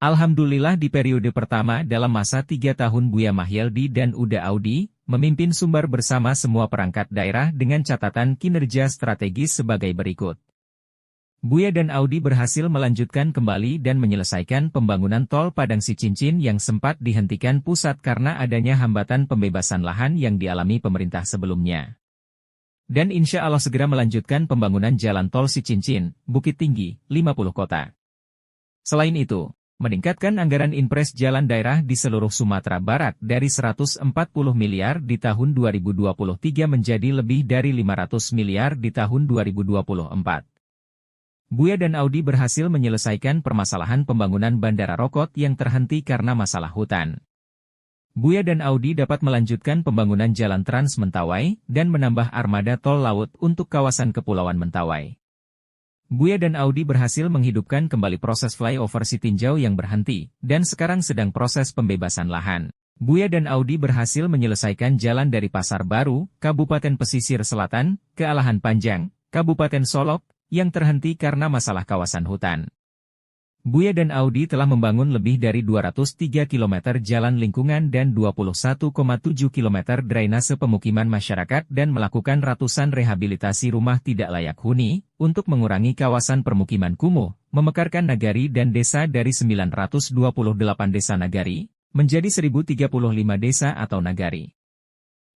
Alhamdulillah di periode pertama dalam masa 3 tahun Buya Mahyeldi dan Uda Audi, memimpin Sumbar bersama semua perangkat daerah dengan catatan kinerja strategis sebagai berikut. Buya dan Audi berhasil melanjutkan kembali dan menyelesaikan pembangunan tol Padang Sicincin yang sempat dihentikan pusat karena adanya hambatan pembebasan lahan yang dialami pemerintah sebelumnya. Dan insya Allah segera melanjutkan pembangunan jalan tol Sicincin, Bukit Tinggi, 50 kota. Selain itu, meningkatkan anggaran impres jalan daerah di seluruh Sumatera Barat dari 140 miliar di tahun 2023 menjadi lebih dari 500 miliar di tahun 2024. Buya dan Audi berhasil menyelesaikan permasalahan pembangunan Bandara Rokot yang terhenti karena masalah hutan. Buya dan Audi dapat melanjutkan pembangunan Jalan Trans Mentawai dan menambah armada tol laut untuk kawasan Kepulauan Mentawai. Buya dan Audi berhasil menghidupkan kembali proses flyover Sitinjau yang berhenti, dan sekarang sedang proses pembebasan lahan. Buya dan Audi berhasil menyelesaikan jalan dari Pasar Baru, Kabupaten Pesisir Selatan, ke Alahan Panjang, Kabupaten Solok, yang terhenti karena masalah kawasan hutan. Buya dan Audi telah membangun lebih dari 203 km jalan lingkungan dan 21,7 km drainase pemukiman masyarakat dan melakukan ratusan rehabilitasi rumah tidak layak huni, untuk mengurangi kawasan permukiman kumuh, memekarkan nagari dan desa dari 928 desa nagari, menjadi 1035 desa atau nagari.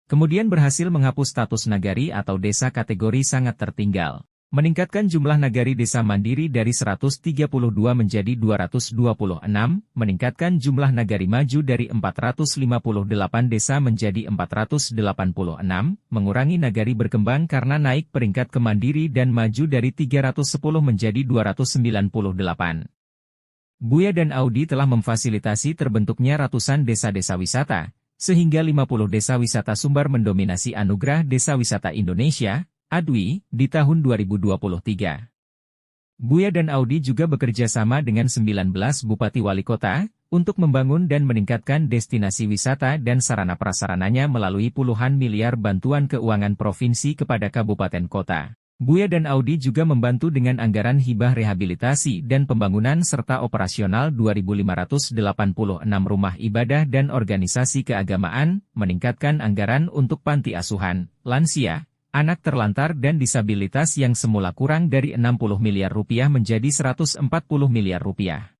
Kemudian berhasil menghapus status nagari atau desa kategori sangat tertinggal. Meningkatkan jumlah nagari desa mandiri dari 132 menjadi 226, meningkatkan jumlah nagari maju dari 458 desa menjadi 486, mengurangi nagari berkembang karena naik peringkat ke mandiri dan maju dari 310 menjadi 298. Buya dan Audi telah memfasilitasi terbentuknya ratusan desa-desa wisata, sehingga 50 desa wisata Sumbar mendominasi Anugerah Desa Wisata Indonesia, ADWI, di tahun 2023. Buya dan Audi juga bekerja sama dengan 19 Bupati Wali Kota, untuk membangun dan meningkatkan destinasi wisata dan sarana prasarananya melalui puluhan miliar bantuan keuangan provinsi kepada kabupaten kota. Buya dan Audi juga membantu dengan anggaran hibah rehabilitasi dan pembangunan serta operasional 2.586 rumah ibadah dan organisasi keagamaan, meningkatkan anggaran untuk panti asuhan, lansia, anak terlantar dan disabilitas yang semula kurang dari 60 miliar rupiah menjadi 140 miliar rupiah.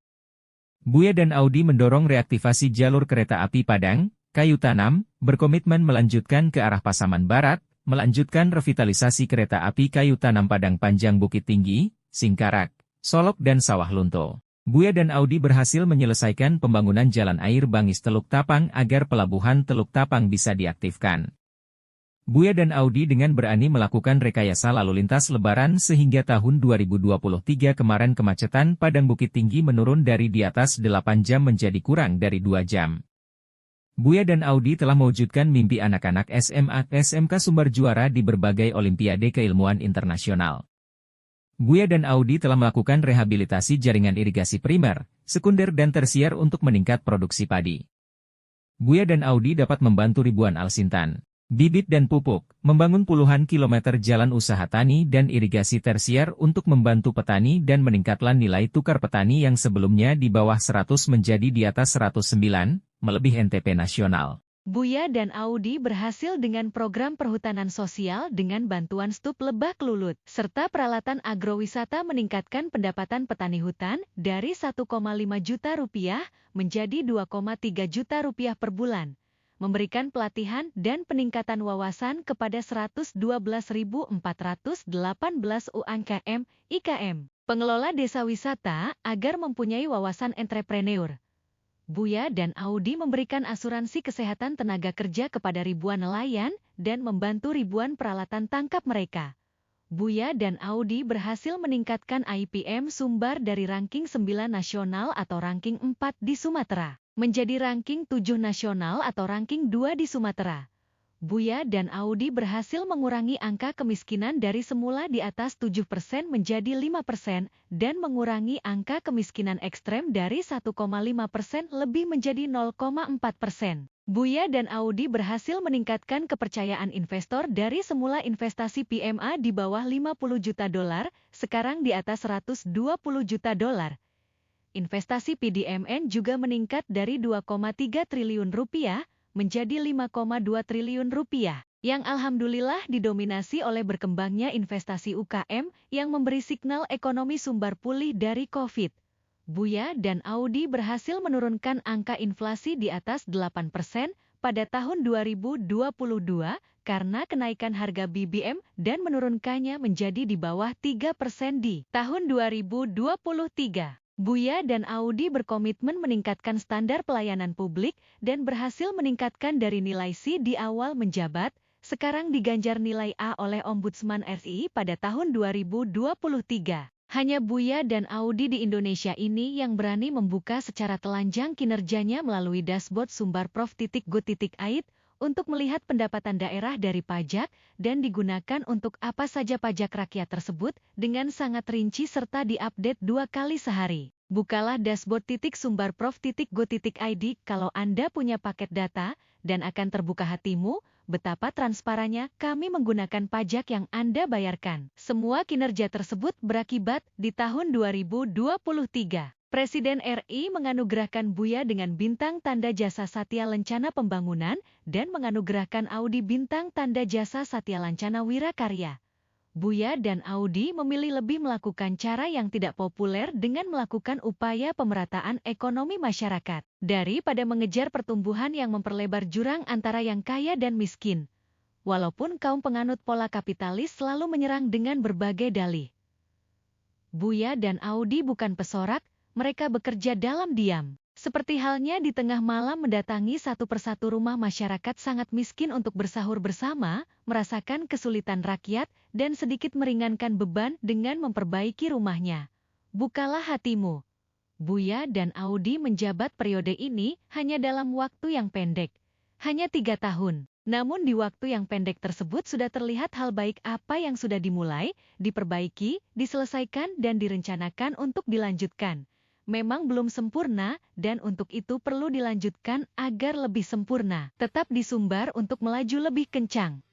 Buya dan Audi mendorong reaktivasi jalur kereta api Padang, Kayu Tanam, berkomitmen melanjutkan ke arah Pasaman Barat, melanjutkan revitalisasi kereta api Kayu Tanam Padang Panjang Bukit Tinggi, Singkarak, Solok dan Sawah Lunto. Buya dan Audi berhasil menyelesaikan pembangunan jalan air Bangis Teluk Tapang agar pelabuhan Teluk Tapang bisa diaktifkan. Buya dan Audi dengan berani melakukan rekayasa lalu lintas lebaran sehingga tahun 2023 kemarin kemacetan Padang Bukit Tinggi menurun dari di atas 8 jam menjadi kurang dari 2 jam. Buya dan Audi telah mewujudkan mimpi anak-anak SMA, SMK Sumbar juara di berbagai olimpiade keilmuan internasional. Buya dan Audi telah melakukan rehabilitasi jaringan irigasi primer, sekunder dan tersier untuk meningkat produksi padi. Buya dan Audi dapat membantu ribuan alsintan, bibit dan pupuk, membangun puluhan kilometer jalan usaha tani dan irigasi tersier untuk membantu petani dan meningkatkan nilai tukar petani yang sebelumnya di bawah 100 menjadi di atas 109, melebihi NTP nasional. Buya dan Audi berhasil dengan program perhutanan sosial dengan bantuan stup lebah kelulut, serta peralatan agrowisata meningkatkan pendapatan petani hutan dari 1,5 juta rupiah menjadi 2,3 juta rupiah per bulan. Memberikan pelatihan dan peningkatan wawasan kepada 112.418 UMKM, IKM, pengelola desa wisata agar mempunyai wawasan entrepreneur. Buya dan Audi memberikan asuransi kesehatan tenaga kerja kepada ribuan nelayan dan membantu ribuan peralatan tangkap mereka. Buya dan Audi berhasil meningkatkan IPM Sumbar dari ranking 9 nasional atau ranking 4 di Sumatera, menjadi ranking 7 nasional atau ranking 2 di Sumatera. Buya dan Audi berhasil mengurangi angka kemiskinan dari semula di atas 7% menjadi 5% dan mengurangi angka kemiskinan ekstrem dari 1,5% lebih menjadi 0,4%. Buya dan Audi berhasil meningkatkan kepercayaan investor dari semula investasi PMA di bawah $50 juta, sekarang di atas $120 juta. Investasi PDMN juga meningkat dari 2,3 triliun rupiah menjadi 5,2 triliun rupiah, yang alhamdulillah didominasi oleh berkembangnya investasi UKM yang memberi signal ekonomi sumbar pulih dari COVID. Buya dan Audi berhasil menurunkan angka inflasi di atas 8% pada tahun 2022 karena kenaikan harga BBM dan menurunkannya menjadi di bawah 3% di tahun 2023. Buya dan Audi berkomitmen meningkatkan standar pelayanan publik dan berhasil meningkatkan dari nilai C di awal menjabat, sekarang diganjar nilai A oleh Ombudsman RI pada tahun 2023. Hanya Buya dan Audi di Indonesia ini yang berani membuka secara telanjang kinerjanya melalui dashboard sumbarprov.go.id untuk melihat pendapatan daerah dari pajak dan digunakan untuk apa saja pajak rakyat tersebut dengan sangat rinci serta diupdate 2 kali sehari. Bukalah dashboard.sumbarprov.go.id kalau Anda punya paket data dan akan terbuka hatimu betapa transparannya kami menggunakan pajak yang Anda bayarkan. Semua kinerja tersebut berakibat di tahun 2023. Presiden RI menganugerahkan Buya dengan bintang tanda jasa Satya Lencana Pembangunan dan menganugerahkan Audi bintang tanda jasa Satya Lancana Wirakarya. Buya dan Audi memilih lebih melakukan cara yang tidak populer dengan melakukan upaya pemerataan ekonomi masyarakat, daripada mengejar pertumbuhan yang memperlebar jurang antara yang kaya dan miskin. Walaupun kaum penganut pola kapitalis selalu menyerang dengan berbagai dalih. Buya dan Audi bukan pesorak, mereka bekerja dalam diam. Seperti halnya di tengah malam mendatangi satu persatu rumah masyarakat sangat miskin untuk bersahur bersama, merasakan kesulitan rakyat, dan sedikit meringankan beban dengan memperbaiki rumahnya. Bukalah hatimu. Buya dan Audi menjabat periode ini hanya dalam waktu yang pendek. Hanya 3 tahun. Namun di waktu yang pendek tersebut sudah terlihat hal baik apa yang sudah dimulai, diperbaiki, diselesaikan, dan direncanakan untuk dilanjutkan. Memang belum sempurna, dan untuk itu perlu dilanjutkan agar lebih sempurna. Tetap di Sumbar untuk melaju lebih kencang.